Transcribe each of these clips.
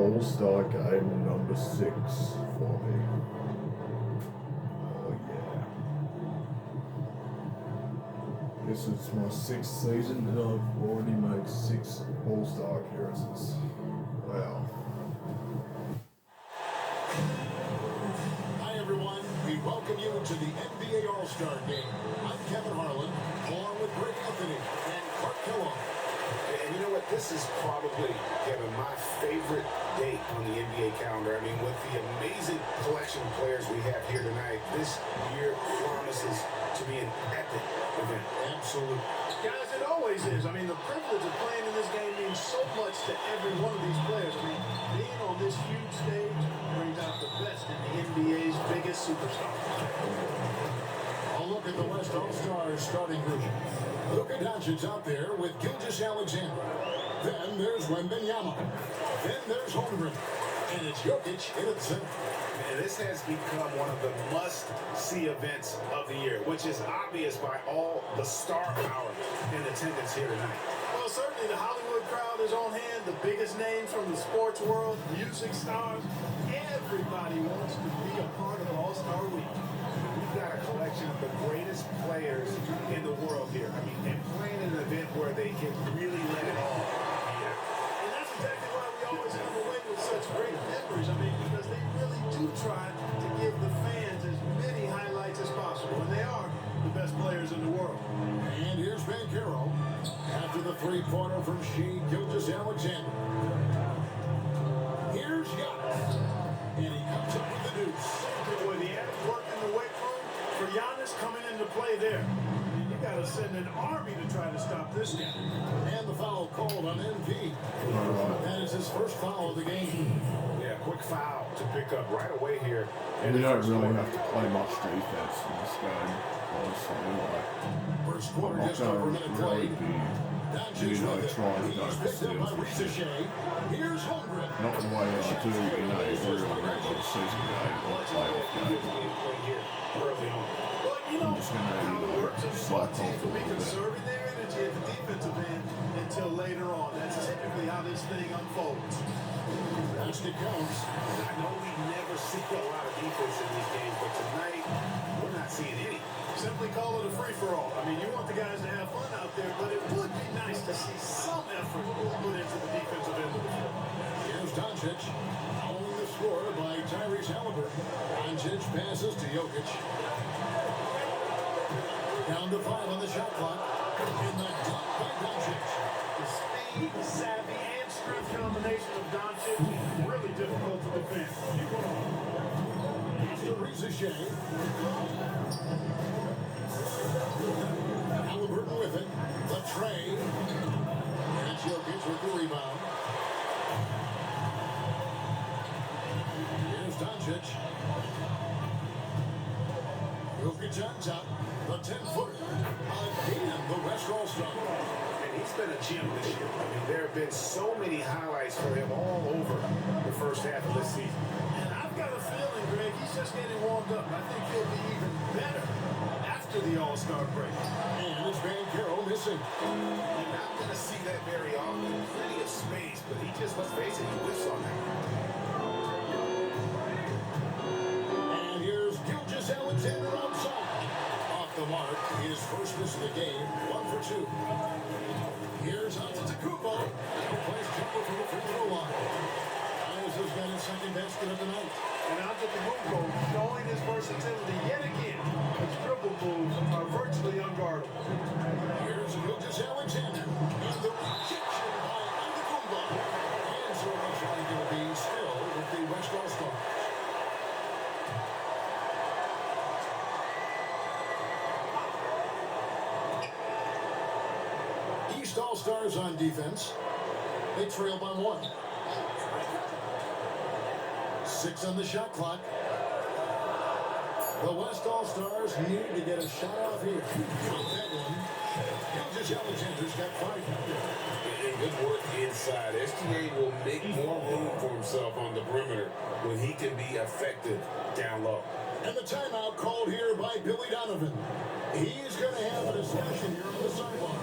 All-Star Game number 6 for me. Oh yeah. This is my 6th season and I've already made 6 All-Star appearances. Wow. Hi everyone, we welcome you to the NBA All-Star Game. I'm Kevin Harlan, along with Greg Anthony and Clark Kellogg. And you know what? This is probably, Kevin, my favorite date on the NBA calendar. I mean, with the amazing collection of players we have here tonight, this year promises to be an epic event. Absolutely. Guys, it always is. I mean, the privilege of playing in this game means so much to every one of these players. I mean, being on this huge stage brings out the best in the NBA's biggest superstars. A look at the West All-Stars starting group. Luka Doncic out there with Gilgeous-Alexander. Then there's Wembanyama. Then there's Holmgren. And it's Jokic in the center. And this has become one of the must-see events of the year, which is obvious by all the star power in attendance here tonight. Well, certainly the Hollywood crowd is on hand, the biggest names from the sports world, music stars. Everybody wants to be a part of All-Star Week. We've got a collection of the greatest players in the world here. I mean, and playing in an event where they can really let it all. And that's exactly why we always come away with such great memories. I mean, because they really do try to give the fans as many highlights as possible. And they are the best players in the world. And here's Banchero after the three-pointer from Shea Gilgeous-Alexander. Here's Giannis. And he comes up with the deuce. Boy, the added work in the weight room for Giannis coming into play there. You got to send an army to try to stop this guy. And the foul called on NP. That is his first foul of the game. Yeah, quick foul to pick up right away here. And you don't really have to play much defense in this game, honestly, anyway. First quarter, I'm just not over a going to minute really played. be, Doncic trying with to it. go He's for picked up steals by and Risa shit. Shea. Here's Holmgren. Not the way I do in a real regular season game or playoff game. Early on. Well, you know I'm just going how it works. to I mean, slack both teams off a will be little bit. conserving their energy at the defensive end until later on. That's typically how this thing unfolds. Basket comes. I know we never see a lot of defense in these games, but tonight we're not seeing any. Simply call it a free-for-all. I mean, you want the guys to have fun out there, but it would be nice to see some effort put into the defensive end of the floor. Here's Doncic. Following the score by Tyrese Halliburton. Doncic passes to Jokic. Down to 5 on the shot clock. And the dunk by Doncic. The speed, savvy, and strength combination of Doncic really difficult to defend. To Risa Shea. Halliburton with it. The tray. And it's Jokic with the rebound. Here's Doncic. Jokic on top. The 10-footer. Again, the West All-Star. And he's been a gem this year. I mean, there have been so many highlights for him all over the first half of this season. And I've got a feeling, Greg, he's just getting warmed up. I think he'll be even better after the All-Star break. And it's Banchero missing. You're not going to see that very often. Plenty of space, but he just, let's face it, he whiffs on that. And here's Gilgeous-Alexander outside. Off the mark, his first miss of the game, 1 for 2. Here's Antetokounmpo. He plays jumper from the free throw line. Giannis has got his second basket of the night. And Antetokounmpo showing his versatility yet again. His dribble moves are virtually unguardable. Here's Gilgeous-Alexander. And the rejection by Antetokounmpo. And so much like it'll be still with the West All-Stars. East All-Stars on defense. They trail by 1. 6 on the shot clock. The West All-Stars need to get a shot off here. Drop that one. Gilgeous-Alexander's got 5. And good work inside. SGA will make more room for himself on the perimeter when he can be effective down low. And the timeout called here by Billy Donovan. He's going to have a discussion here on the sideline.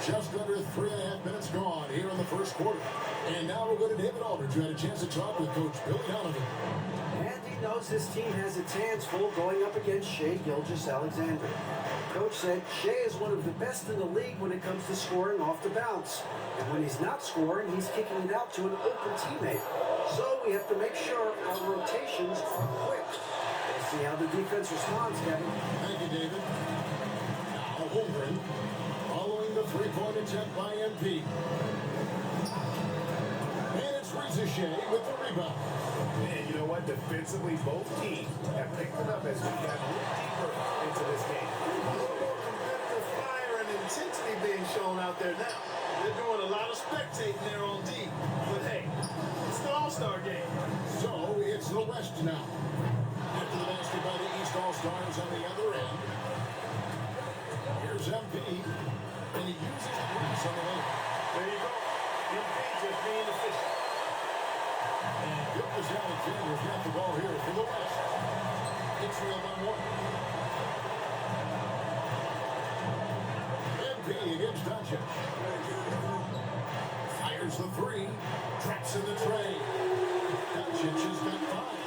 Just under 3.5 minutes gone here in the first quarter. And now we'll go to David Aldridge, who had a chance to talk with Coach Billy Donovan. And he knows his team has its hands full going up against Shai Gilgeous-Alexander. Coach said Shai is one of the best in the league when it comes to scoring off the bounce. And when he's not scoring, he's kicking it out to an open teammate. So we have to make sure our rotations are quick. We'll see how the defense responds, Kevin. Thank you, David. Now Holmgren following the three-point attempt by MP. And it's Reza Shai with the rebound. And you know what? Defensively, both teams have picked it up as we got a little deeper into this game. A little more competitive fire and intensity being shown out there now. They're doing a lot of spectating there on D. But hey, it's the All-Star game. So it's the West now. After the basket by the East All-Stars on the other end. Here's MP. And he uses the glass on the lane. There you go. MP just being efficient. And Gilgeous-Alexander's got the ball here for the West. It's real by one. MP against Doncic. Fires the three. Traps in the tray. Doncic has got 5.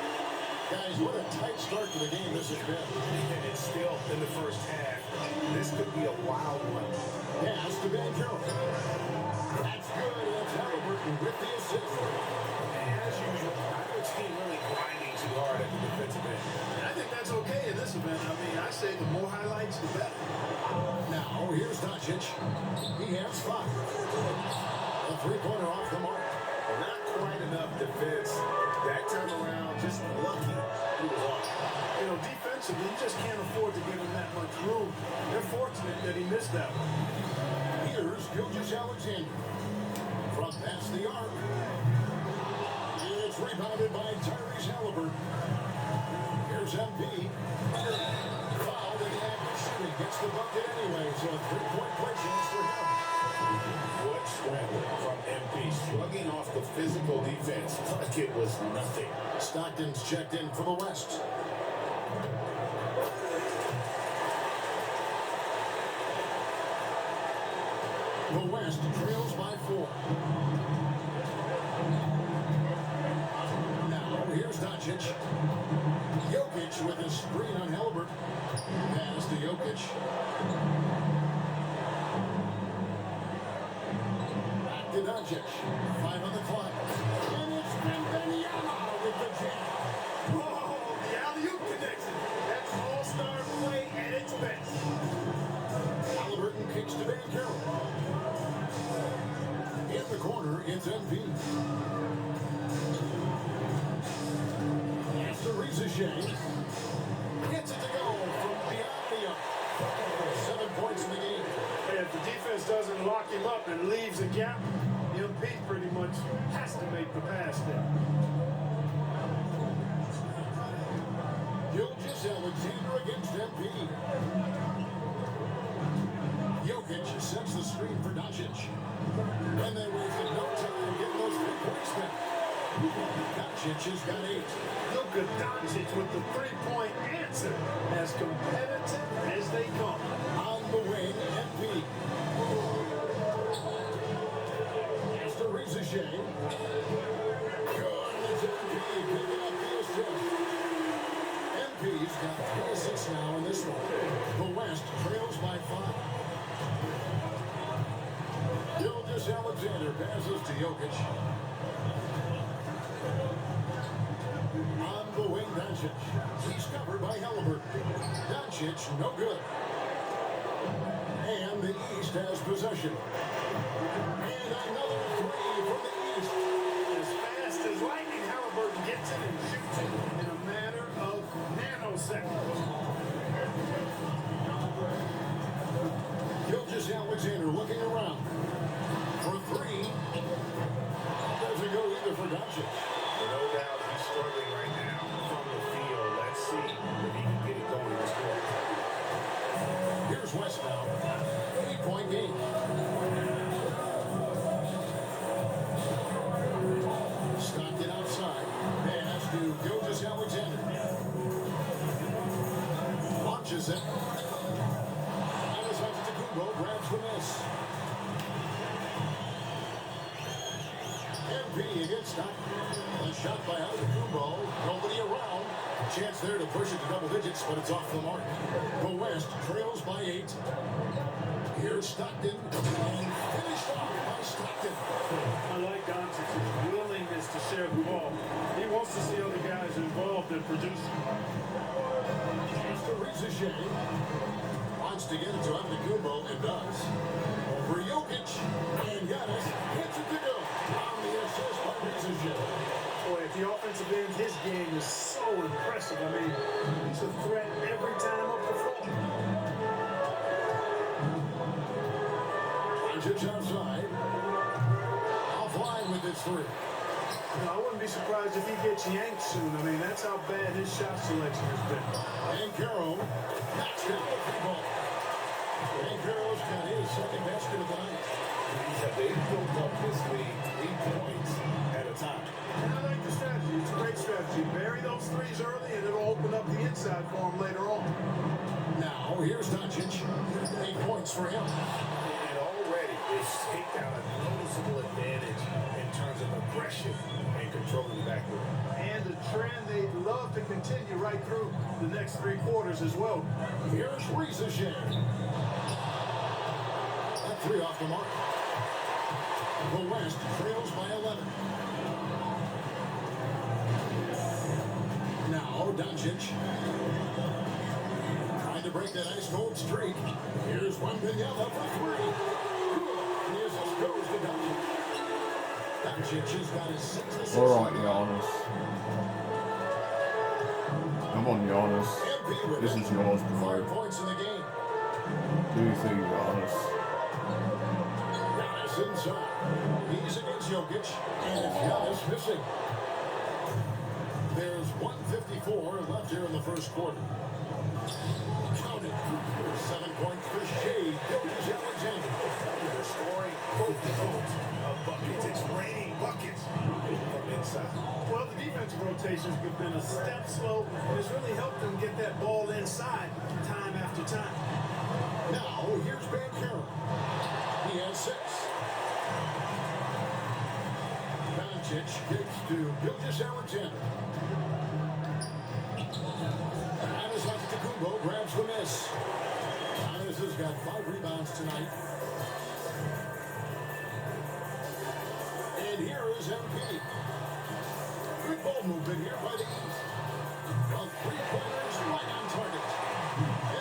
Guys, what a tight start to the game this has been. And it's still in the first half. This could be a wild one. Pass to Van Jones. That's good. That's Halliburton with the assist. And as usual, neither team really grinding too hard at the defensive end. And I think that's okay in this event. I mean, I say the more highlights, the better. Now, here's Doncic. He has 5. A three-pointer off the mark. Well, not quite enough defense. That time around, just lucky he was off. You know, defensively, you just can't afford to give him that much room. They're fortunate that he missed that one. Here's Gilgeous-Alexander. From past the arc. It's rebounded by Tyrese Halliburton. Here's MP. Fouled in the act of shooting. Gets the bucket anyway, so a three-point play chance for him. What scramble from MP, slugging off the physical defense like it was nothing. Stockton's checked in for the West. The West trails by 4. Now, here's Doncic. Jokic with a screen on Halliburton. Pass to Jokic. Back to Doncic. 5 on the clock. And it's Wembanyama with the jam. Oh, the alley-oop connection. That's all-star play at its best. Halliburton kicks to Van Carroll. In the corner, it's MP. Pass to Reza Shai. Gets it to go from beyond the arc. 7 points in the game. Hey, if the defense doesn't lock him up and leaves a gap, MP pretty much has to make the pass there. Gilgeous-Alexander against MP. Jokic sets the screen for Doncic. And they wasted no time getting those 3 points back. Doncic has got 8. Luka Doncic with the three-point answer, as competitive as they come. On the wing, MP. Pass to Reza Shai. Good. It's MP picking up the assist. MP's got 3 assists now in this one. The West trails by 5. Gilgeous-Alexander passes to Jokic. On the wing, Doncic. He's covered by Halliburton. Doncic, no good. And the East has possession. And another 3 from the East. As fast as lightning, Halliburton gets it and shoots it in a matter of nanoseconds. Gilgeous-Alexander looking around. For 3. Doesn't go either for Doncic. No doubt he's struggling right now from the field. Let's see if he can get it going in this quarter. Here's West now. 8-point game. Stockton outside. Pass to Gilgeous-Alexander. Launches it. Antetokounmpo grabs the miss. against Stockton. A shot by Antetokounmpo. Nobody around. Chance there to push it to double digits, but it's off the mark. The West trails by 8. Here's Stockton, and finished off by Stockton. I like Doncic's willingness to share the ball. He wants to see other guys involved and producing. Chance to Riza Shea. Wants to get it to Antetokounmpo and does. Over Jokic, and Giannis hits it to go. On the assist by Riza Shea. Boy, at the offensive end, his game is so impressive. I mean, he's a threat every time up the floor. Doncic outside. Offline with his 3. You know, I wouldn't be surprised if he gets yanked soon. I mean, that's how bad his shot selection has been. Banchero knocks down the 3-ball. Banchero's got his second basket of the night. They've built up this lead 3 points at a time. And I like the strategy. It's a great strategy. Bury those threes early, and it'll open up the inside for him later on. Now, here's Doncic. 8 points for him. And already it's taken out a noticeable advantage in terms of aggression and controlling the backcourt. And a trend they'd love to continue right through the next 3 quarters as well. Here's Riza Shea. That 3 off the mark. The West trails by 11. Now, Doncic. Trying to break that ice cold streak. Here's Wembanyama for 3. And the assist goes to Doncic. Doncic has got his 6th assist. All right, Giannis. Come on, Giannis. MP with This it. is yours, 5 bro. points in the game. Do you think, Giannis? Giannis inside. He's against Jokic, and it's Giannis missing. There's 1:54 left here in the first quarter. Counted. 7 points for Shea. Gilgeous-Alexander. They're scoring both of buckets. It's raining buckets from inside. Well, the defensive rotations have been a step slow, and it's really helped them get that ball inside time after time. Now, here's Banchero. He has 6. Doncic kicks to Gilgeous-Alexander. Giannis Antetokounmpo grabs the miss. Giannis has got 5 rebounds tonight. And here is MP. Good ball movement here by the East. Well, 3-pointers right on target.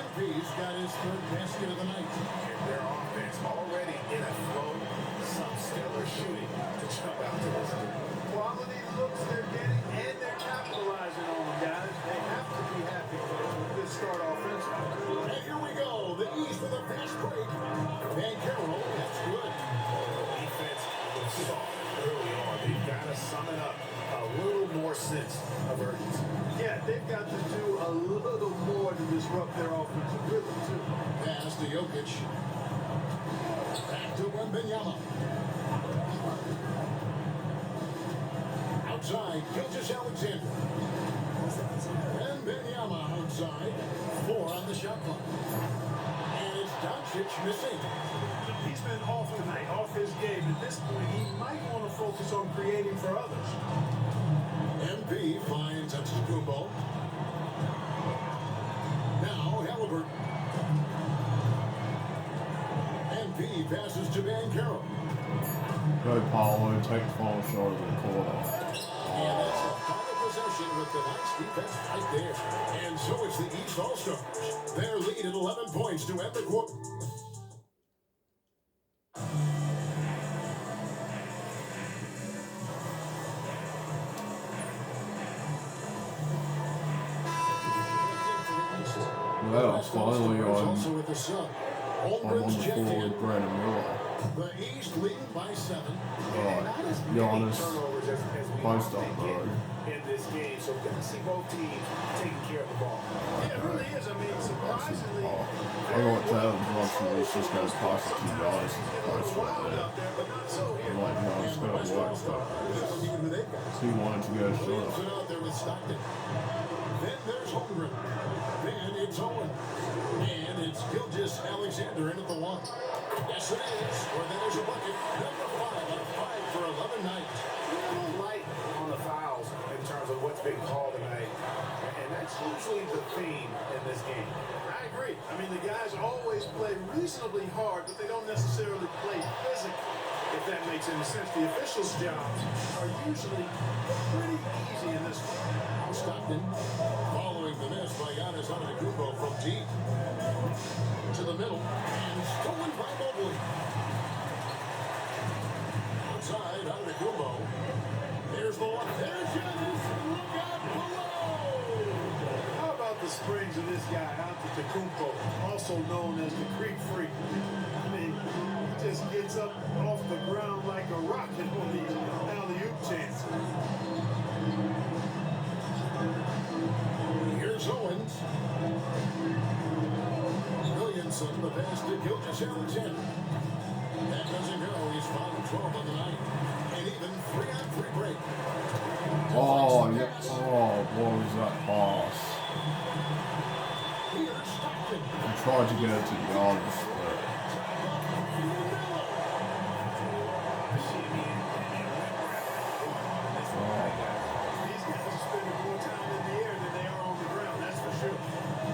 MP's got his 3rd basket of the night. And their offense already in a flow. Some stellar shooting to jump out to this. Quality looks they're getting, and they're capitalizing on them, guys. They have to be happy with this start offensively. And here we go. The East with a fast break. Banchero, that's good. Defense was soft early on. They've got to sum it up a little more sense of urgency. Yeah, they've got to do a little more to disrupt their offensive rhythm, too. Pass to Jokic. Back to Wembanyama. Outside, Gilgeous-Alexander. Wembanyama outside. 4 on the shot clock. And it's Doncic missing. He's been off tonight, off his game. At this point, he might want to focus on creating for others. MP finds Antetokounmpo. Now Halliburton. MP passes to Banchero. Go, Paulo. Take the final shot of the quarter. And that's the final possession with the nice defense right there. And so it's the East All-Stars. Their lead at 11 points to end the quarter. Well, finally Also with the sub. I'm on Holmgren's the checked floor in. with Brandon Miller. The East leading by 7. Alright, Giannis, Turnovers as we post up, often bro. get in this game. So good to see both teams taking care of the ball. Yeah, it really is. I mean, surprisingly. I got that once and it's just goes past it to Giannis and post right there. Out there, but not so here. I'm like, no, it's And the gonna West work. All-Stars. Even who they've got. He wanted to go Williamson short. out there with Stockton. Then there's Holmgren. Then it's Owen. And it's Gilgeous-Alexander in at the 1. Yes, it is. Or there's a bucket. Number 5 on 5 for 11 nights. A little light been called tonight, and that's usually the theme in this game. I agree. I mean, the guys always play reasonably hard, but they don't necessarily play physically, if that makes any sense. The officials' jobs are usually pretty easy in this one. Stockton following the miss by Giannis Antetokounmpo from deep to the middle and stolen by Mobley. Outside Antetokounmpo. There's the one. There's Giannis. Look out below. How about the springs of this guy, Antetokounmpo, also known as the Creek Freak? I mean, he just gets up off the ground like a rocket on these alley-oop chances. Here's Owens. Williamson, the pass to Gilgeous-Alexander. That doesn't go. He's 5 of 12 on the night. And even 3-on-3 break. Oh, yeah. Oh, what was that pass? Here's Stockton. I tried to get it to the odds, but These guys are spending more time in the air than they are on the ground, that's for sure.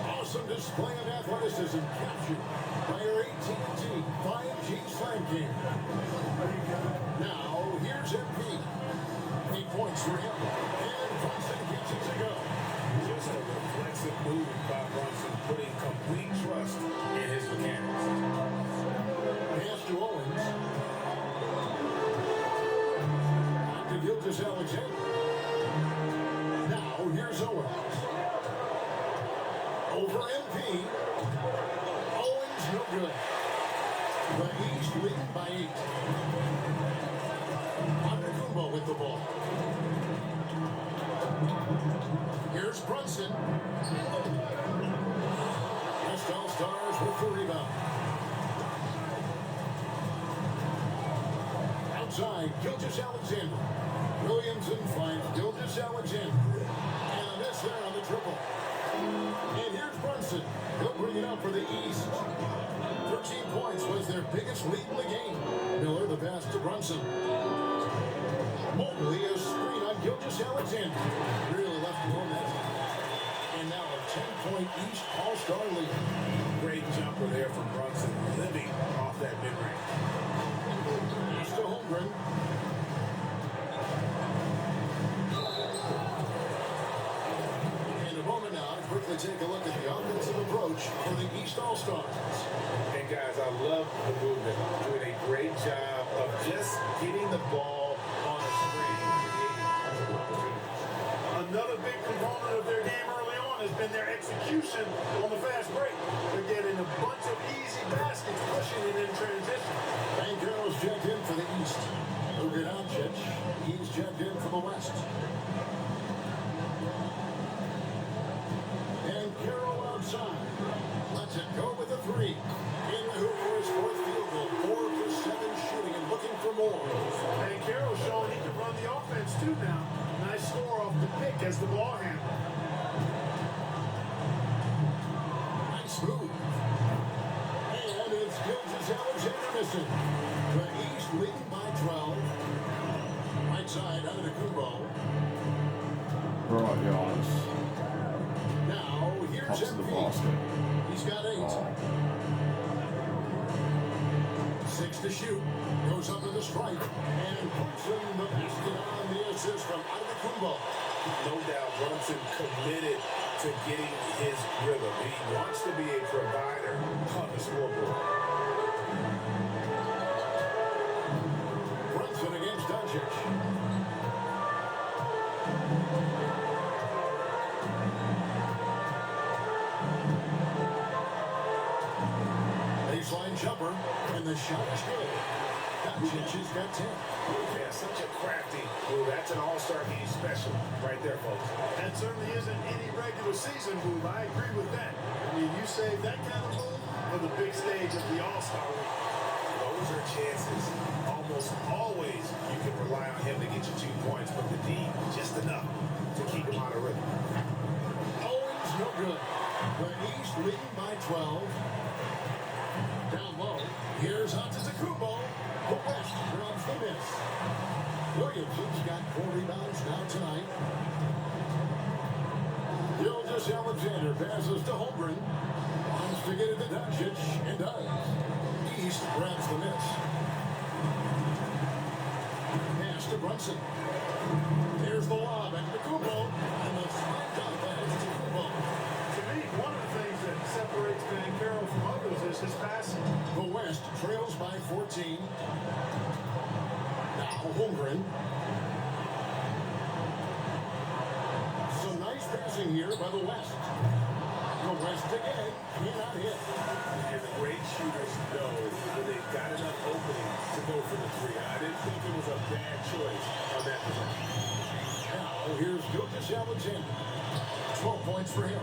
Awesome display of athleticism captured by our AT&T 5G Slam King. Now, here's MP. 8 points for him. And Brunson gets it to go. Just a reflexive move by Brunson, putting complete trust in his mechanics. Pass to Owens. On to Gilgeous-Alexander. Now, here's Owens. Over MP. Owens, no good. The East leading by 8. Antetokounmpo with the ball. Here's Brunson. West All-Stars with the rebound. Outside, Gilgeous-Alexander. Williamson finds Gilgeous-Alexander. And a miss there on the triple. And here's Brunson. He'll bring it up for the East. 13 points was their biggest lead in the game. Miller, the pass to Brunson. Mobley, a screen on Gilgeous-Alexander. Really left alone that time. And now a 10-point East All-Star lead. Great jumper there from Brunson, living off that mid-range. Pass to Holmgren. In a moment now, quickly take a look at the offensive approach for the East All-Stars. And guys, I love the movement. Doing a great job of just getting the ball on the screen. Another big component of their game early on has been their execution on the fast break. They're getting a bunch of easy baskets, pushing it in transition. Bankero's checked in for the East. Luka Doncic, he's checked in for the West. And Carroll outside. Lets it go with a 3. In the hoop for his 4th field goal. 4 for 7 shooting and looking for more. And Carroll's showing he can run the offense too now. Nice score off the pick as the ball handler. Nice move. And it's Gilgeous-Alexander missing. The East leading by 12. Right side under the Kubo. right, Giannis. Now here's Cuts to the MP. basket. He's got 8. Oh. 6 to shoot. Goes up to the strike. And puts in the basket on the assist from Antetokounmpo. No doubt Brunson committed to getting his rhythm. He wants to be a provider on the scoreboard. Brunson against Doncic. Baseline jumper, and the shot is good. Doncic has got 10. Yeah, such a crafty move. That's an all-star game special right there, folks. That certainly isn't any regular season move. I agree with that. I mean, you save that kind of move for the big stage of the All-Star week. Those are chances. Almost always you can rely on him to get you 2 points, but the D, just enough to keep him out of rhythm. Owens, no good. The East leading by 12. Down low. Here's Antetokounmpo. The West grabs the miss. Williamson's got 4 rebounds now tonight. Gilgeous-Alexander passes to Holmgren. Wants to get it to Doncic, and does. East grabs the miss. Pass to Brunson. Here's the lob at Kubo, and the slide down pass to Kubo. To me, one of the things that separates Banchero from others is his passing. The West trails by 14. Now Holmgren. Some nice passing here by the West. The West again, cannot hit. And the great shooters know when they've got enough opening to go for the three. I didn't think it was a bad choice on that possession. Now here's Gilgeous-Alexander. 12 points for him.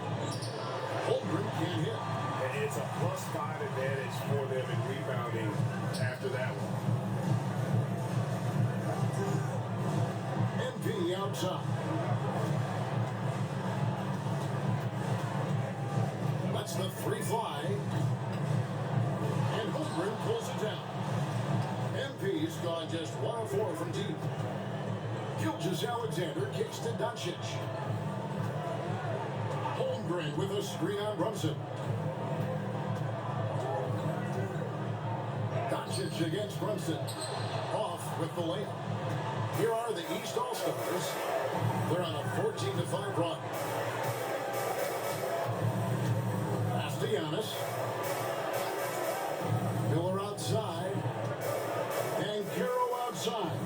Holmgren can't hit. And it's a +5 advantage for them in rebounding after that one. MP outside. Lets the three fly. And Holmgren pulls it down. MP's gone just 1 of 4 from deep. Gilgeous-Alexander kicks to Doncic. Holmgren with a screen on Brunson. Doncic against Brunson. Off with the layup. Here are the East All-Stars. They're on a 14-5 run. Pass to Giannis. Miller outside. And Banchero outside.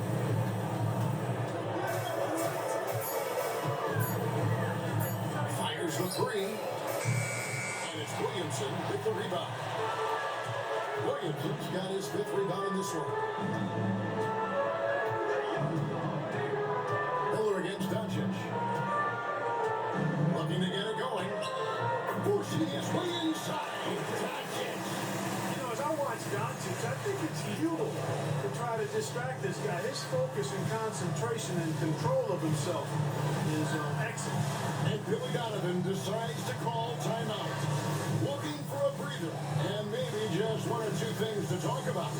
Fires the three. And it's Williamson with the rebound. Williamson's got his 5th rebound in this one. Miller against Doncic. Looking to get it going. Porzingis way inside. Doncic. You know, as I watch Doncic, I think it's futile to try to distract this guy. His focus and concentration and control of himself is excellent. And Billy Donovan decides to call timeout. Looking for a breather and maybe just 1 or 2 things to talk about.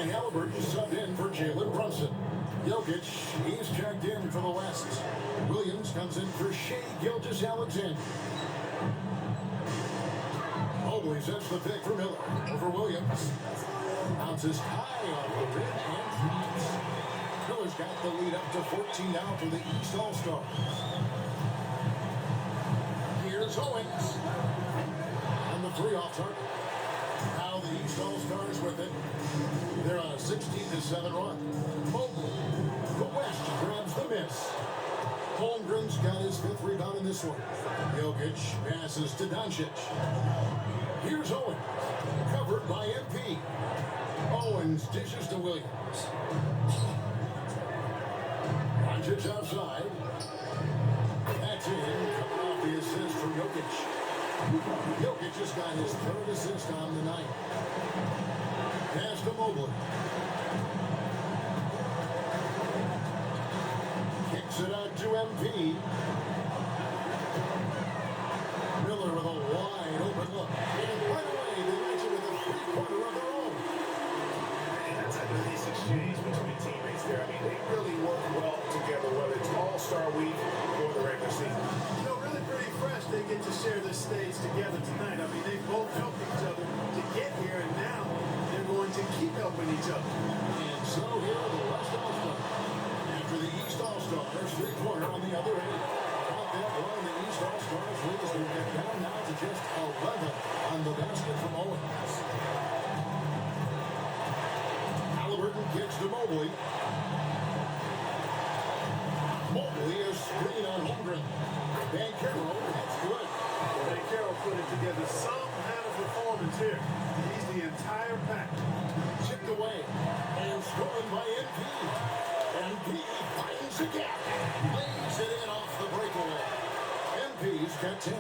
And Halliburton subbed in for Jalen Brunson. Jokic, he's checked in for the West. Williams comes in for Shai Gilgeous-Alexander. Mobley sets the pick for Miller over Williams. Bounces high off the rim and drops. Miller's got the lead up to 14 now for the East All-Stars. Here's Owens. And the 3 off target. Now the East All-Stars with it. They're on a 16-7 run. Mobley, the West grabs the miss. Holmgren's got his 5th rebound in this one. Jokic passes to Doncic. Here's Owens, covered by MP. Owens dishes to Williams. Doncic outside. That's in, coming off the assist from Jokic. Jokic just got his 3rd assist on the night. Pass to Mobley. Kicks it out to MP. Miller with a wide open look. And right away, they match it with a 3-pointer of their own. And that's a nice exchange between teammates there. I mean, they really work well together, whether it's All-Star Week or the regular season. You know, really pretty to Mobley. Mobley is screen on Holmgren. Banchero, that's good. Banchero put it together some kind of performance here. He's the entire pack. Chipped away and stolen by NP. NP finds the gap. Lays it in off the breakaway. NP's got 10.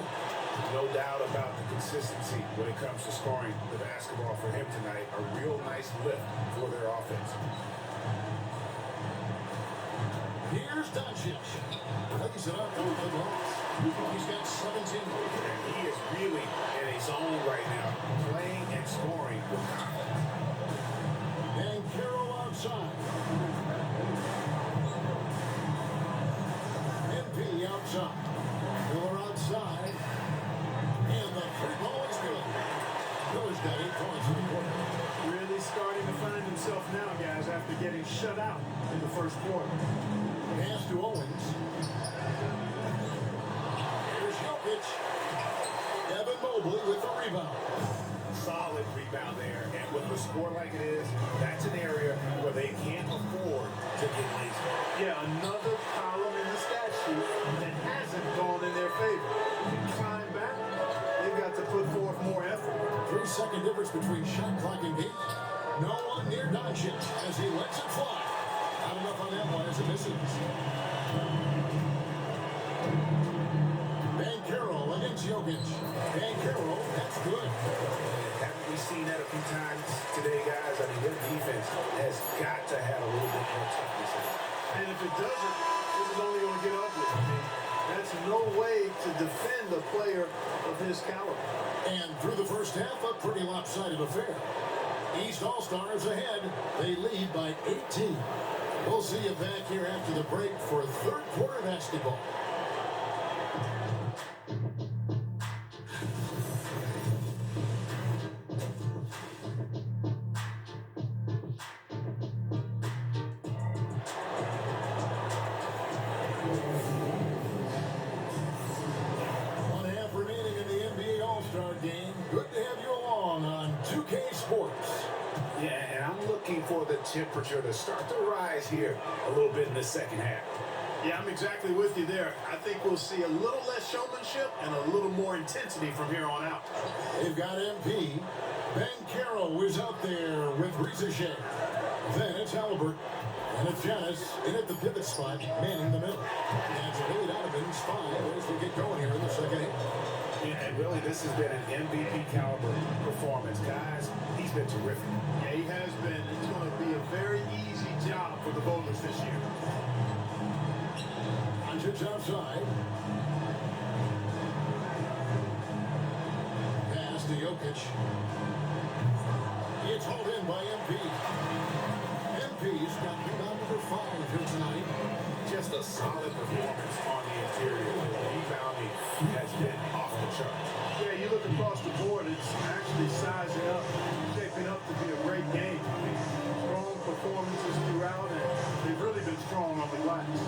No doubt about the consistency when it comes to scoring the basketball for him tonight. A real nice lift for their offense. Here's Doncic. Plays it up over the glass. He's got 17. And he is really in a zone right now, playing and scoring with confidence. And Carroll outside. NP outside. Miller outside. And the free ball is good. Miller's got 8 points in the quarter. Really starting to find himself now, guys, after getting shut out in the first quarter. Pass to Owens. Here's Jokic. Evan Mobley with the rebound. Solid rebound there. And with a score like it is, that's an area where they can't afford to get lazy. Yeah, another column in the stat sheet that hasn't gone in their favor. To climb back, they've got to put forth more effort. 3-second difference between shot clock and game. No one near Doncic as he lets it fly. Not enough on that one as it misses. Banchero against Jokic. Banchero, that's good. Haven't we seen that a few times today, guys? I mean, their defense has got to have a little bit more toughness in it. And if it doesn't, this is only going to get ugly. I mean, that's no way to defend a player of his caliber. And through the first half, a pretty lopsided affair. East All-Stars ahead. They lead by 18. We'll see you back here after the break for third quarter basketball. For the temperature to start to rise here a little bit in the second half. Yeah, I'm exactly with you there. I think we'll see a little less showmanship and a little more intensity from here on out. They've got MP. Banchero is out there with Ricochet. Then it's Halliburton. And it's Giannis in at the pivot spot, manning the middle. That's Billy Donovan's 5 as we get going here in the second half. Yeah, and really, this has been an MVP caliber performance. Guys, he's been terrific. Yeah, he has been. It's going to be a very easy job for the Bowlers this year. Doncic outside. Pass to Jokic. It's hauled in by MP. MP's got rebound number 5 here tonight. Just a solid performance on the interior. The rebounding has been off the charts. Yeah, you look across the board, it's actually sizing up, shaping up to be a great game. I mean, strong performances throughout, and they've really been strong on the glass.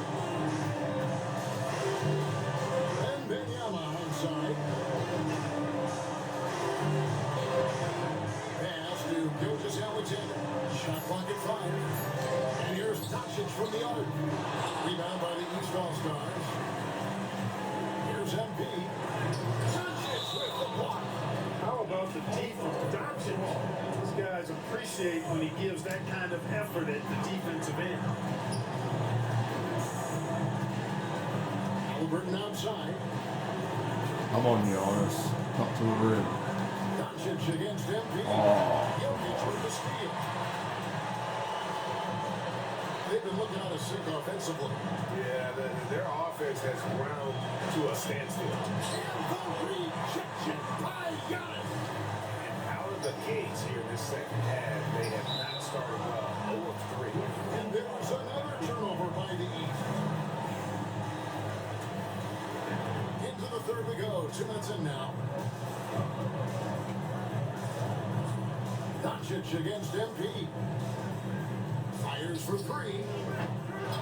And Benyama inside. Pass to Gilgeous Alexander. Shot clock at 5. And here's Doncic from the arc. Rebound by the East All-Stars. Here's MP. Doncic with the block. How about the defense? Doncic. These guys appreciate when he gives that kind of effort at the defensive end. Halliburton outside. I'm on Giannis. Not to the rim. Doncic against MP. Oh. Jokic with the steal. They've been looking out of sync offensively. Yeah, their offense has ground to a standstill. And the rejection by Giannis. And out of the gates here in this second half, they have not started well. 0 of 3. And there's another turnover by the East. Into the third we go. 2 minutes in now. Doncic against MP. Fires for 3.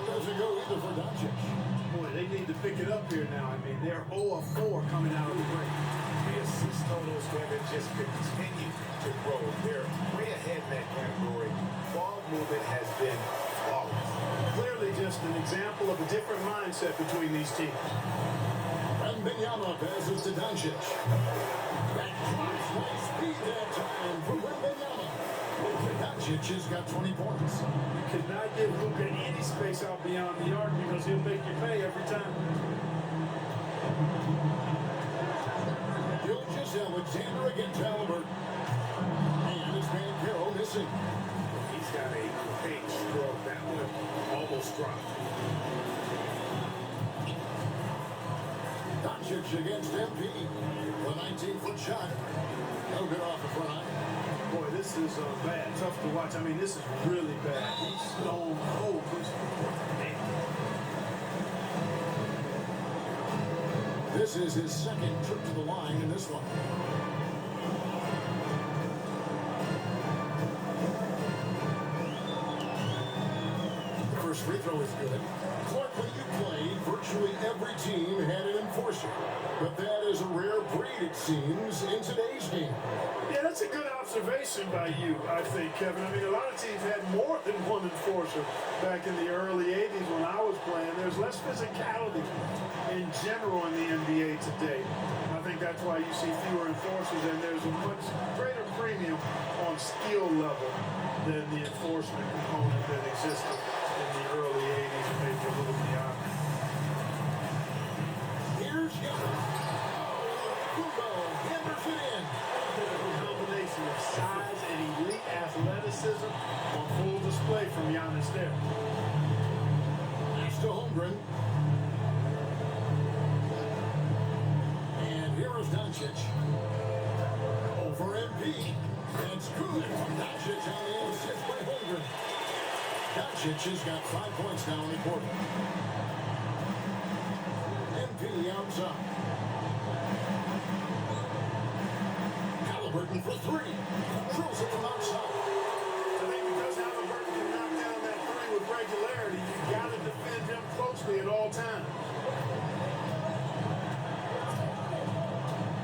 Doesn't go either for Doncic. Boy, they need to pick it up here now. I mean, they're 0 of 4 coming out of the break. The assist totals have just continued to grow. They're way ahead in that category. Ball movement has been example of a different mindset between these teams. Wembanyama passes to Doncic. That drives nice speed that time for Wembanyama. Doncic has got 20 points. You cannot give Luka any space out beyond the arc because he'll make you pay every time. Gilgeous Alexander against Halliburton. And it's Van Carroll missing. He's got a great stroke. That one almost dropped. Doncic against MP. The 19-foot shot. No good off the front. Boy, this is bad. Tough to watch. I mean, this is really bad. He's stone cold. This is his second trip to the line in this one. The first free throw is good. Clark, when you played, virtually every team had an enforcer. But that is a rare breed, it seems, in today's game. Yeah, that's a good observation by you, I think, Kevin. I mean, a lot of teams had more than one enforcer back in the early 80s when I was playing. There's less physicality in general in the NBA today. I think that's why you see fewer enforcers, and there's a much greater premium on skill level than the enforcement component that existed in the early 80s and maybe a little beyond. Here's Giannis. Kubo hammers it in. A combination of size and elite athleticism on full display from Giannis there. Pass to Holmgren. And here is Doncic. Over MP. That's good from Doncic on the assist by Holmgren. Doncic has got 5 points now in the quarter. MP outside. Halliburton for three. Drills it from outside. I think because Halliburton can knock down that three with regularity, you got to defend him closely at all times.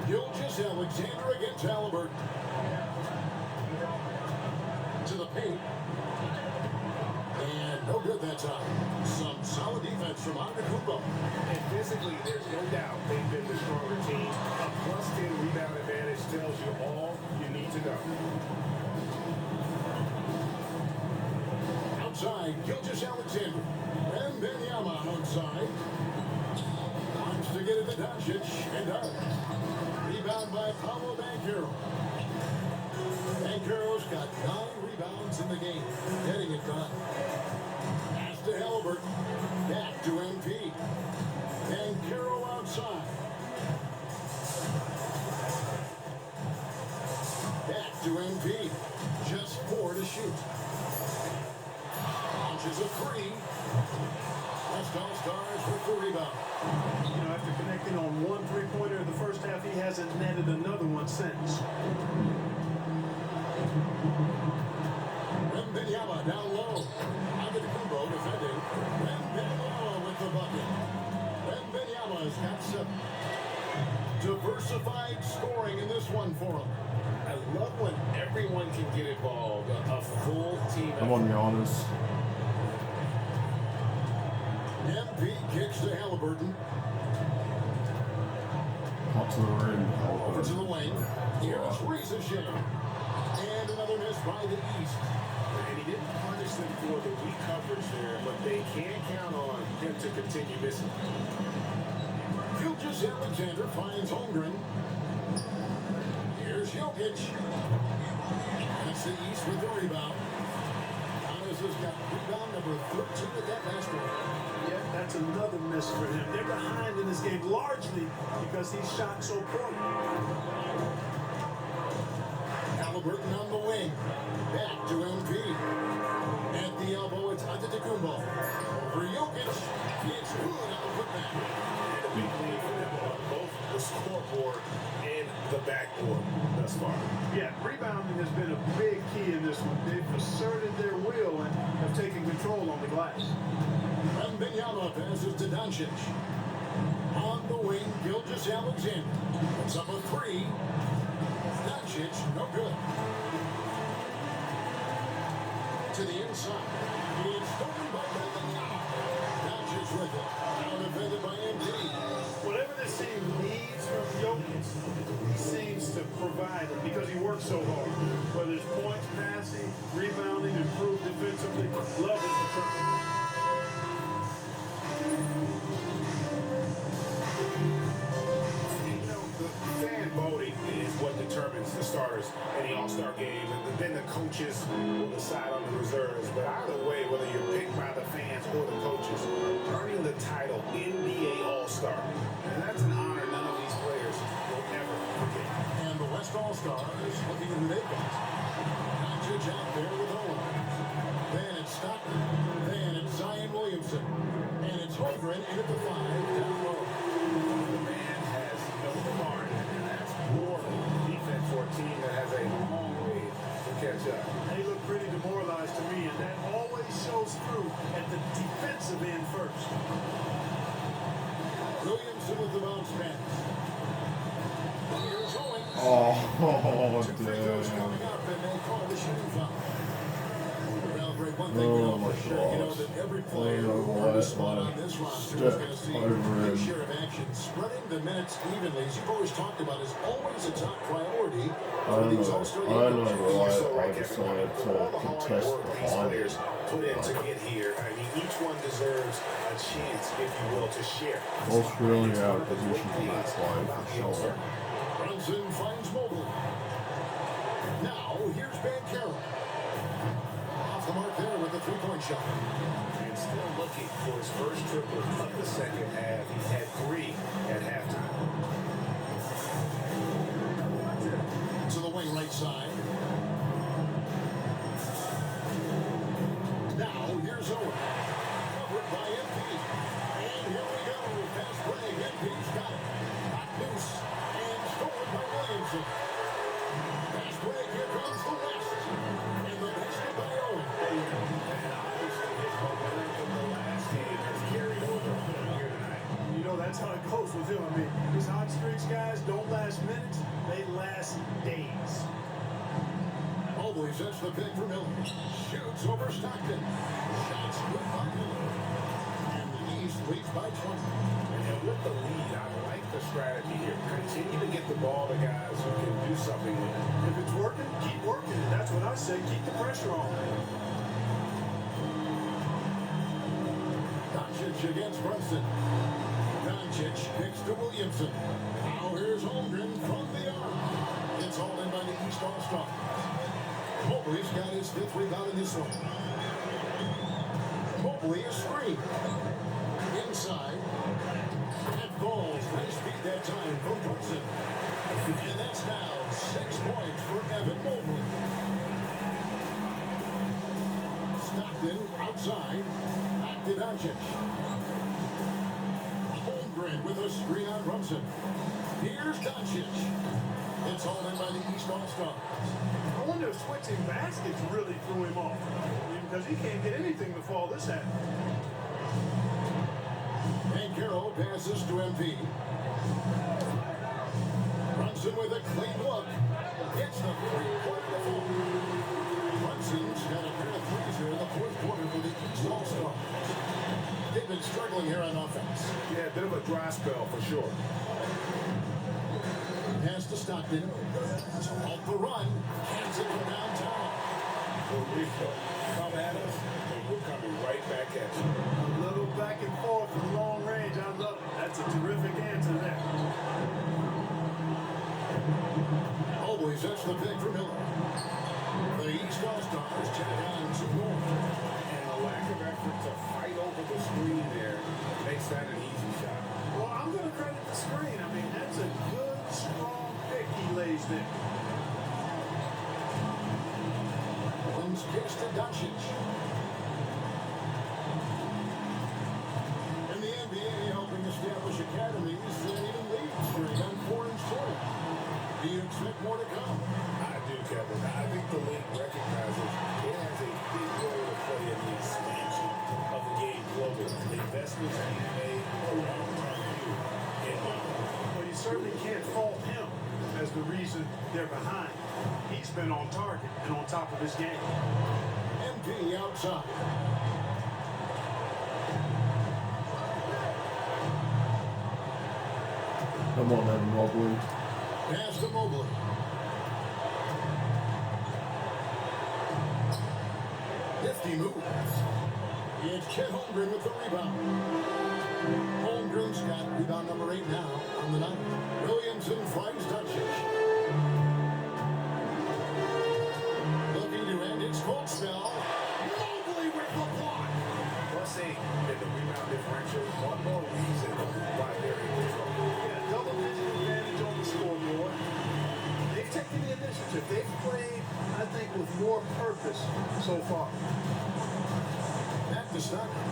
Gilgeous Alexander against Halliburton. To the paint. And no good that time. Some solid defense from Antetokounmpo. And physically, there's no doubt they've been the stronger team. A +10 rebound advantage tells you all you need to know. Outside, Gilgeous Alexander. And Wembanyama outside. Wants to get it to Doncic and does. Rebound by Paolo Banchero. Banchero's got 9 rebounds in the game. Getting it done. Pass to Halliburton. Back to MP. Banchero outside. Back to MP. Just 4 to shoot. Launches a 3. West All-Stars with the rebound. You know, after connecting on one three-pointer in the first half, he hasn't netted another one since. Wembanyama down low. Antetokounmpo defending. Wembanyama with the bucket. Wembanyama's got 7. Diversified scoring in this one for him. I love when everyone can get involved. A full team Come on, Giannis. MP kicks to Halliburton. Up to the rim. Over to the wing. Here's Riza. And another miss by the East. And he didn't punish them for the weak coverage there, but they can count on him to continue missing. Gilgeous Alexander finds Holmgren. Here's Jokic. That's the East with the rebound. Giannis has got rebound number 13 at that basket. Yeah, that's another miss for him. They're behind in this game largely because he shot so poorly. Halliburton on the wing. Back to MP. At the elbow, it's Antetokounmpo. Over Jokic. It's good on the putback. And a big lead for them on both the scoreboard and the backboard thus far. Yeah, rebounding has been a big key in this one. They've asserted their will and have taken control on the glass. Wembanyama passes to Doncic. On the wing, Gilgeous Alexander. It's up a 3. Doncic, no good. To the inside. It's stolen by Wembanyama. Doncic with it. Now defended by MP. Whatever this team needs from Jokic, he seems to provide it because he works so hard. Whether it's points, passing, rebounding, improved defensively, love his return. You know, the fan voting is what determines the starters in the All-Star game, and then the coaches will decide on the reserves. But either way, whether you're picked by the fans or the coaches, earning the title NBA All-Star, and that's an honor none of these players will ever forget. And the West All-Stars looking at who they got. Doncic out there with Owen. Then it's Stockton. Then it's Zion Williamson. And it's Holmgren in at the 5 down low. The man has no guard, and that's poor defense for a team that has a long way to catch up. They look pretty demoralized to me, and that always shows through at the defensive end first. Williamson with the bounce pass. Here's Owen. Oh, Two free throws coming damn. up, and they call the shooting foul. Well, Greg, one thing we know Oh, for sure, you know gosh. that every player I don't know on the why spot I on this roster is stepped going to see over their him. share of action. Spreading the minutes evenly, as you've always talked about, is always a top priority for these All-Star I don't games. know why So, I right, decided Kevin, all to the hard contest work these behind players it. put in to get here. I mean, each one deserves a chance, if you will, to share. Most really out of It's one position the for that things slide about for the All-Star. sure. Brunson finds Mobley. Now, here's Banchero. Off the mark there with a three-point shot. And still looking for his first triple of the second half. He's had 3 at halftime. To the wing right side. Now, here's Owen. Covered by MP. And here we go. Fast break. MP's got it. Hot loose. And stolen by Williamson. Fast break. Here comes the West. And the basket by Owen. And obviously his momentum from the last game has carried over here tonight. You know, that's how it goes with him. I mean, these hot streaks, guys, don't last minutes. They last days. Mobley sets the pick for Miller. Shoots over Stockton. Shots good by Miller. And the East leads by 20. And with the lead, I like the strategy here. Continue to get the ball to guys who can do something with it. If it's working, keep working. And that's what I say. Keep the pressure on. Doncic against Brunson. Doncic picks to Williamson. Now here's Holmgren from the arc. It's all in by the East All-Stars. Mobley's got his 5th rebound in this one. Mobley is screen. Inside. And falls. Nice beat that time from Brunson. And that's now 6 points for Evan Mobley. Stockton outside. Back to Doncic. Holmgren with a screen on Brunson. Here's Doncic. It's all in by the East All-Stars. I wonder if switching baskets really threw him off. I mean, because he can't get anything to fall this half. Banchero passes to MP. Brunson with a clean look. It's the three-point ball. Brunson's got a pair of threes here in the 4th quarter for the East All-Stars. They've been struggling here on offense. Yeah, a bit of a dry spell for sure. Pass to Stockton. Off the run. Hands it from downtown. Puerto Rico, come at us, and we're coming right back at you. A little back and forth from long range. I love it. That's a terrific answer there. Mobley sets the pick for Miller. The East All-Stars check down 2 more. And a lack of effort to fight over the screen there makes that an easy shot. Well, I'm going to credit the screen. I mean, that's a good, strong pick he lays there. Williams kicks to Doncic. In the NBA, helping establish academies and even leagues straight on foreign soil. Do you expect more to come? I do, Kevin. I think the league recognizes it has a big role to play in the expansion of the game globally. The investments being made a long-term view in mind. Well, you certainly can't fault him as the reason they're behind. He's been on target and on top of his game. MP outside. Come on, Evan Mobley. Pass to Mobley. Nifty move. It's Chet Holmgren with the rebound. Holmgren's got rebound number 8 now on the night. Williamson finds Doncic. Looking to end its cold spell. Mobley with the block. Plus 8 in the rebound differential. One more reason why they're in control. Yeah, double-digit advantage on the scoreboard. They've taken the initiative. They've played, I think, with more purpose so far. Back to Stockton.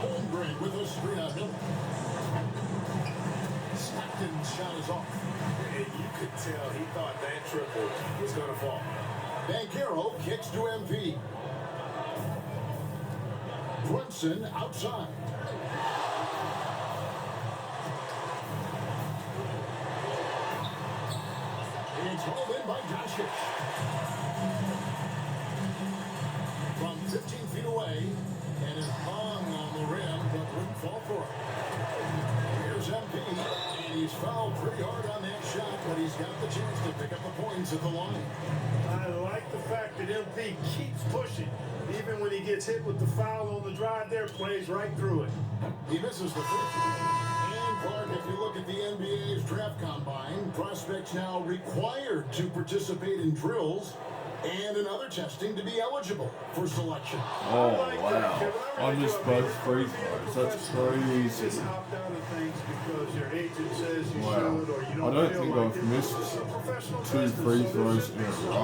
Holmgren with a screen on him. Stockton's shot is off. And you could tell he thought that triple was going to fall. Banchero kicks to MP. Brunson outside. It's hauled in by Doncic. From 15 feet away, and it hung on the rim, but wouldn't fall for it. Here's MP, and he's fouled pretty hard on that shot, but he's got the chance to pick up the points at the line. I like the fact that MP keeps pushing. Even when he gets hit with the foul on the drive there, plays right through it. He misses the free throw. And Clark, if you look at the NBA's draft combine, prospects now required to participate in drills and another testing to be eligible for selection. Oh, wow. On this Bucks free throws. That's crazy. Just opt out of things because your agent says you Wow. should or you don't I don't feel think like I've it. missed It's a professional 2 business, free so there throws should in be a some row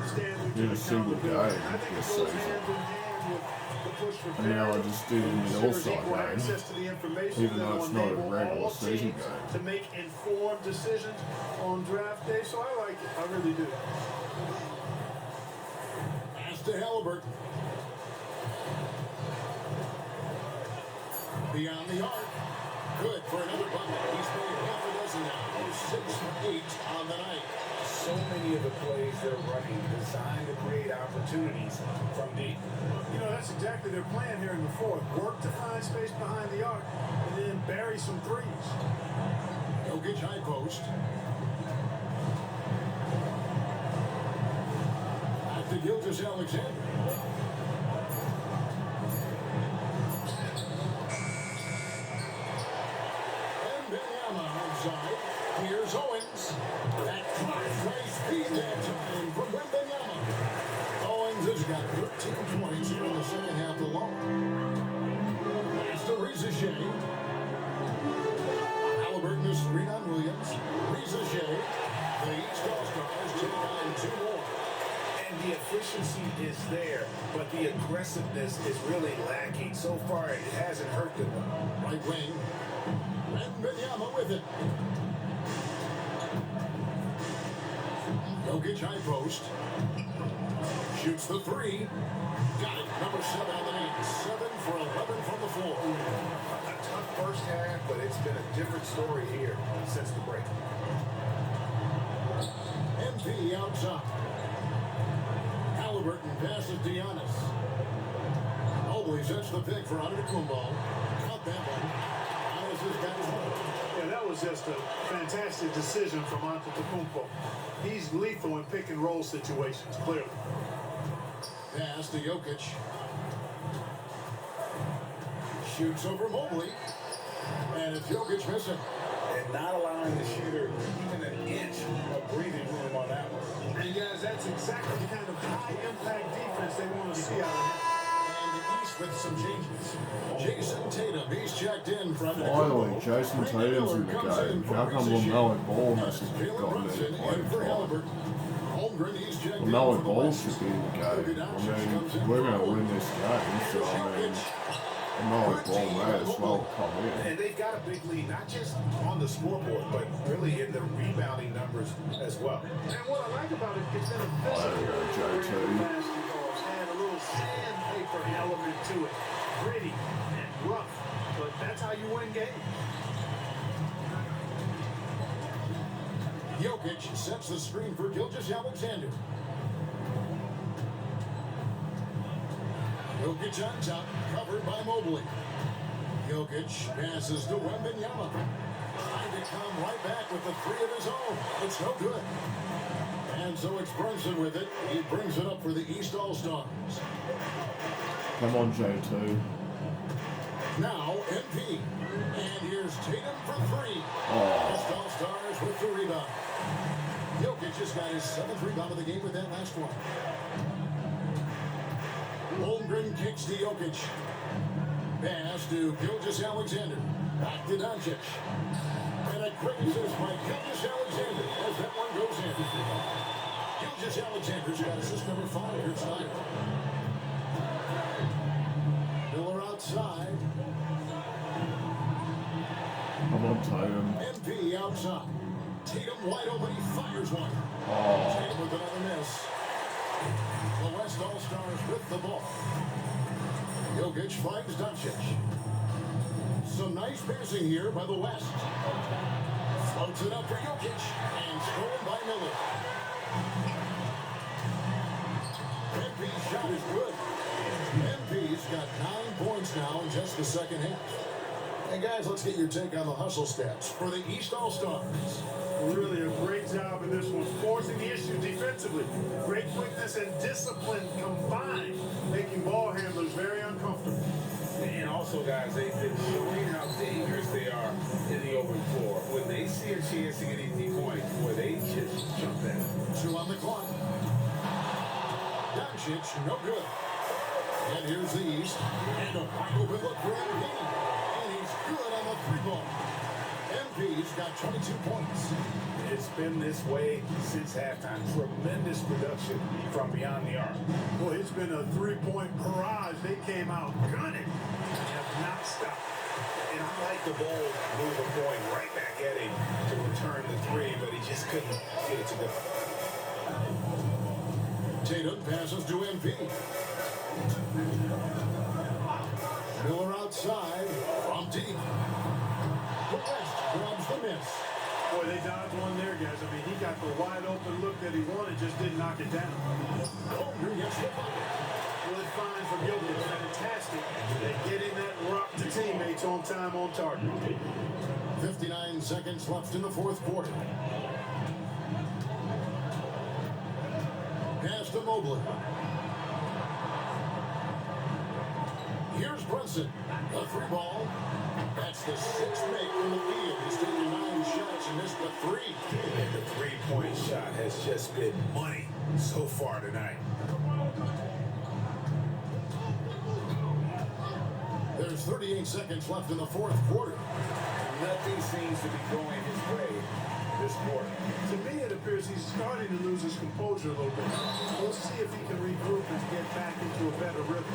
standards in and a single game accountability. I think it this goes season. hand in hand with the push for And now I fairness, just did it in the ensures All-Star equal game, access to the information even that though it's will not a enable regular all season teams game. to make informed decisions on draft day. So I like it. I really do. Pass to Halliburton. Beyond the arc. Good for another bucket. He's made half a dozen now. 6 for 8 on the night. So many of the plays they're running designed to create opportunities from deep. You know, that's exactly their plan here in the fourth. Work to find space behind the arc and then bury some threes. Jokic high post. Back to Gilgeous Alexander. And Benyama outside. Here's Owens. That clock plays speed that time from Wembanyama. Owens has got 13 points here in the second half alone. Pass to Reza Shea. Halliburton is screen on Williams. Reza Shea. The East All-Stars take on 2 more. And the efficiency is there, but the aggressiveness is really lacking. So far, it hasn't hurt them. Right wing. Wembanyama with it. Jokic high post. Shoots the 3. Got it. Number 7 on the night. 7 for 11 from the floor. A tough first half, but it's been a different story here since the break. MP outside. Halliburton passes to Giannis. Mobley sets the pick for Antetokounmpo. Caught that one. Giannis has got his one. Yeah, that was just a fantastic decision from Antetokounmpo. He's lethal in pick and roll situations, clearly. Pass to Jokic. Shoots over Mobley. And it's Jokic missing. And not allowing the shooter even an inch of breathing room on that one. And guys, that's exactly the kind of high-impact defense they want to see out of him. And the East with some changes. Jason Tatum, he's checked in from Finally, Jason Tatum's in the game. How come LaMelo Ball hasn't gotten any playing time? Holmgren, he's checked in LaMelo for the Ball West. should be in the game. I mean, we're going to win this game, so I mean, LaMelo Ball may as well come in. And they've got a big lead, not just on the scoreboard, but really in the rebounding numbers as well. And what I like about it, it's been a There you go, JT. basketballs and a little sandpaper element to it. Gritty and rough, but that's how you win games. Jokic sets the screen for Gilgeous Alexander. Jokic on top, covered by Mobley. Jokic passes to Wembanyama. Trying to come right back with the three of his own. It's no good. And so it's Brunson with it. He brings it up for the East All-Stars. Come on, J2. Now, MP. And here's Tatum for three. Oh. East All-Stars with the rebound. Jokic just got his 7th rebound of the game with that last one. Holmgren kicks to Jokic. Pass to Gilgeous-Alexander. Back to Doncic. And a quick assist by Gilgeous-Alexander as that one goes in. Gilgeous-Alexander's got assist number 5 here tonight. Miller outside. Come on, Tatum. MP outside. Tatum wide open. He fires one. Oh. Tatum with another miss. The West All-Stars with the ball. Jokic finds Doncic. Some nice passing here by the West. Floats it up for Jokic. And stolen by Miller. MP's shot is good. MP's got 9 points now in just the second half. Hey guys, let's get your take on the hustle stats for the East All-Stars. Really a great job in this one, forcing the issue defensively. Great quickness and discipline combined, making ball handlers very uncomfortable. And also, guys, they've been showing how dangerous they are in the open floor. When they see a chance to get easy points, boy, they just jump in. 2 on the clock. Doncic, no good. And here's the East. And a wide open look for MP. And he's good on the 3-ball. MP's got 22 points. It's been this way since halftime. Tremendous production from beyond the arc. Boy, it's been a 3-point barrage. They came out gunning and have not stopped. And I like the bold move of going right back at him to return the 3, but he just couldn't get it to go. Tatum passes to MP. Miller outside from deep. The West grabs the miss. Boy, they dodged one there, guys. I mean, he got the wide open look that he wanted, just didn't knock it down. Holmgren gets the bucket. Good find from Jokic. Fantastic at getting that rock to teammates on time, on target. 59 seconds left in the 4th quarter. Pass to Mobley. Here's Brunson. A 3-ball. That's the 6th make from the field. He's taken 9 shots and missed the 3. And the 3-point shot has just been money so far tonight. There's 38 seconds left in the 4th quarter. Nothing seems to be going his way this quarter. To me, it appears he's starting to lose his composure a little bit. We'll see if he can regroup and get back into a better rhythm.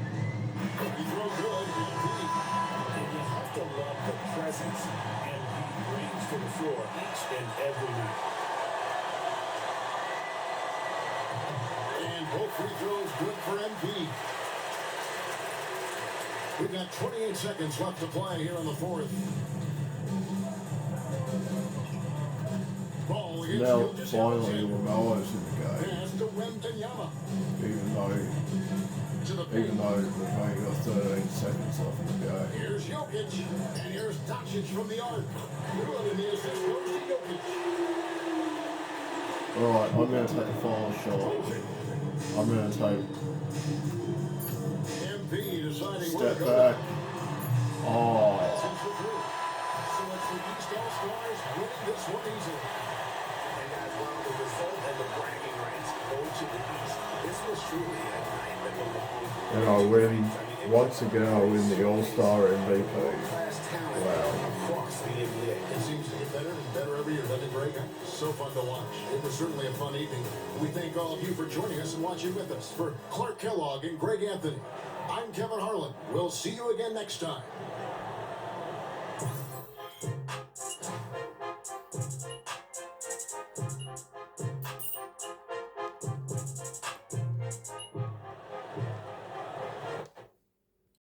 He throws good. And you have to love the presence and he brings to the floor each and every night. And both free throws good for MP. We've got 28 seconds left to play here in the 4th. Ball against Now, Gilgeous finally, Alexander. Lamelo's in the game. Pass to Wembanyama. Even though To the we've paint. only got 13 seconds left in the game. Here's Jokic. And here's Doncic from the arc. Good, and the assist goes to Jokic. Alright, I'm going to take the final shot. I'm going to take MP deciding where step to go. back. Oh, That's in for 3. So it's the East All-Stars winning this one easily. And guys, while the result and the bragging rights go to the East, this was truly a night that belonged. and I win, once again I win the All-Star MVP. Class talent Wow. across the NBA. It seems to get better and better every year, doesn't it, Greg? So fun to watch. It was certainly a fun evening. We thank all of you for joining us and watching with us. For Clark Kellogg and Greg Anthony, I'm Kevin Harlan. We'll see you again next time.